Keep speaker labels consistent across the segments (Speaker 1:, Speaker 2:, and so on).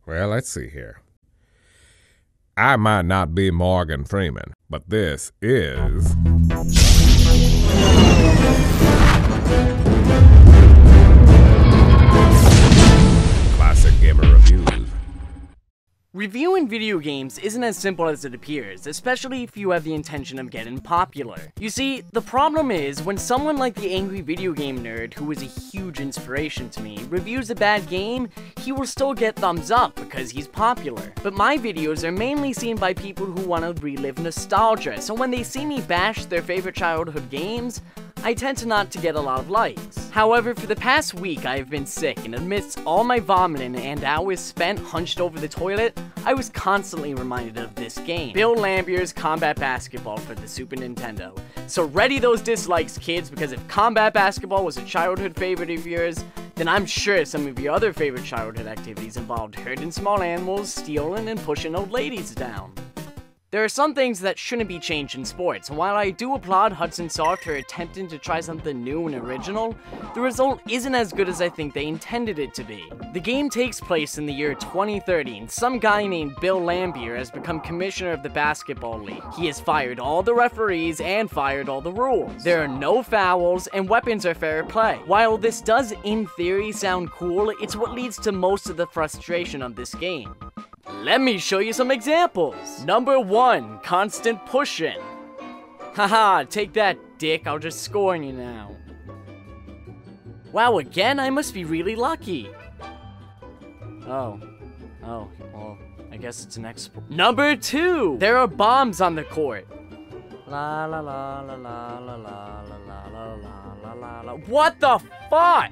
Speaker 1: Well, let's see here. I might not be Morgan Freeman, but this is... Classic Gamer Reviews.
Speaker 2: Reviewing video games isn't as simple as it appears, especially if you have the intention of getting popular. You see, the problem is, when someone like the Angry Video Game Nerd, who is a huge inspiration to me, reviews a bad game, he will still get thumbs up because he's popular. But my videos are mainly seen by people who want to relive nostalgia, so when they see me bash their favorite childhood games, I tend to not to get a lot of likes. However, for the past week I have been sick, and amidst all my vomiting and hours spent hunched over the toilet, I was constantly reminded of this game, Bill Laimbeer's Combat Basketball for the Super Nintendo. So ready those dislikes, kids, because if Combat Basketball was a childhood favorite of yours, then I'm sure some of your other favorite childhood activities involved herding small animals, stealing, and pushing old ladies down. There are some things that shouldn't be changed in sports, and while I do applaud Hudson Soft for attempting to try something new and original, the result isn't as good as I think they intended it to be. The game takes place in the year 2030, and some guy named Bill Laimbeer has become commissioner of the basketball league. He has fired all the referees and fired all the rules. There are no fouls, and weapons are fair play. While this does in theory sound cool, it's what leads to most of the frustration of this game. Let me show you some examples. Number 1, constant pushing. Haha, take that, dick, I'll just score on you now. Wow, again, I must be really lucky. Oh, well, I guess it's an export. Number 2, there are bombs on the court. La la la la la la la la la la la la. What the fuck?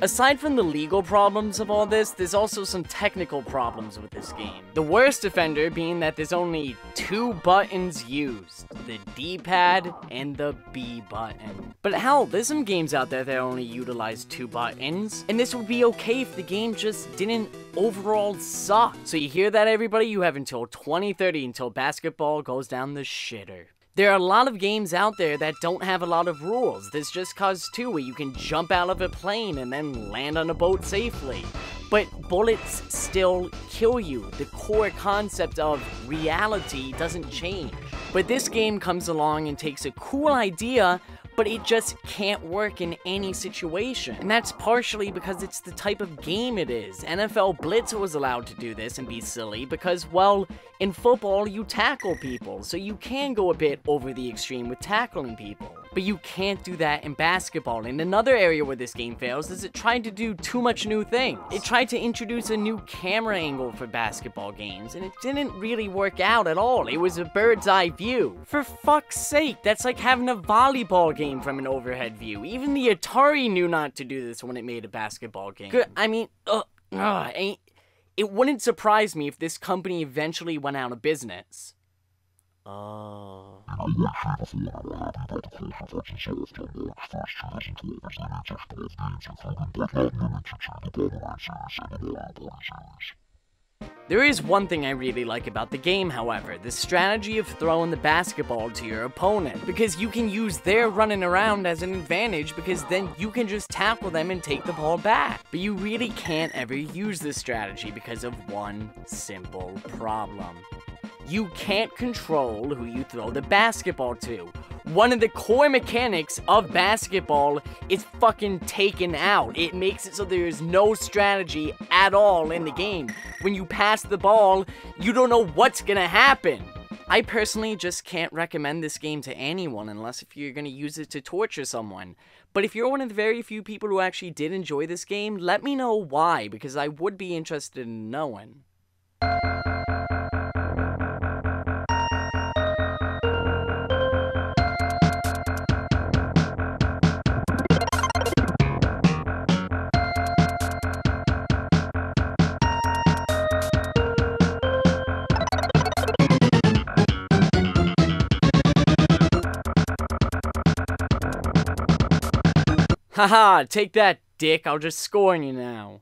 Speaker 2: Aside from the legal problems of all this, there's also some technical problems with this game. The worst offender being that there's only 2 buttons used, the D-pad and the B button. But hell, there's some games out there that only utilize 2 buttons, and this would be okay if the game just didn't overall suck. So you hear that, everybody? You have until 2030 until basketball goes down the shitter. There are a lot of games out there that don't have a lot of rules. There's Just Cause 2 where you can jump out of a plane and then land on a boat safely. But bullets still kill you. The core concept of reality doesn't change. But this game comes along and takes a cool idea, but it just can't work in any situation. And that's partially because it's the type of game it is. NFL Blitz was allowed to do this and be silly because, well, in football you tackle people, so you can go a bit over the extreme with tackling people. But you can't do that in basketball. And another area where this game fails is it tried to do too much new things. It tried to introduce a new camera angle for basketball games, and it didn't really work out at all. It was a bird's eye view. For fuck's sake, that's like having a volleyball game from an overhead view. Even the Atari knew not to do this when it made a basketball game. I mean, it wouldn't surprise me if this company eventually went out of business. Oh. There is one thing I really like about the game, however, the strategy of throwing the basketball to your opponent, because you can use their running around as an advantage, because then you can just tackle them and take the ball back. But you really can't ever use this strategy because of one simple problem. You can't control who you throw the basketball to. One of the core mechanics of basketball is fucking taken out. It makes it so there is no strategy at all in the game. When you pass the ball, you don't know what's gonna happen. I personally just can't recommend this game to anyone unless if you're gonna use it to torture someone. But if you're one of the very few people who actually did enjoy this game, let me know why, because I would be interested in knowing. Haha, take that, dick, I'll just score on you now.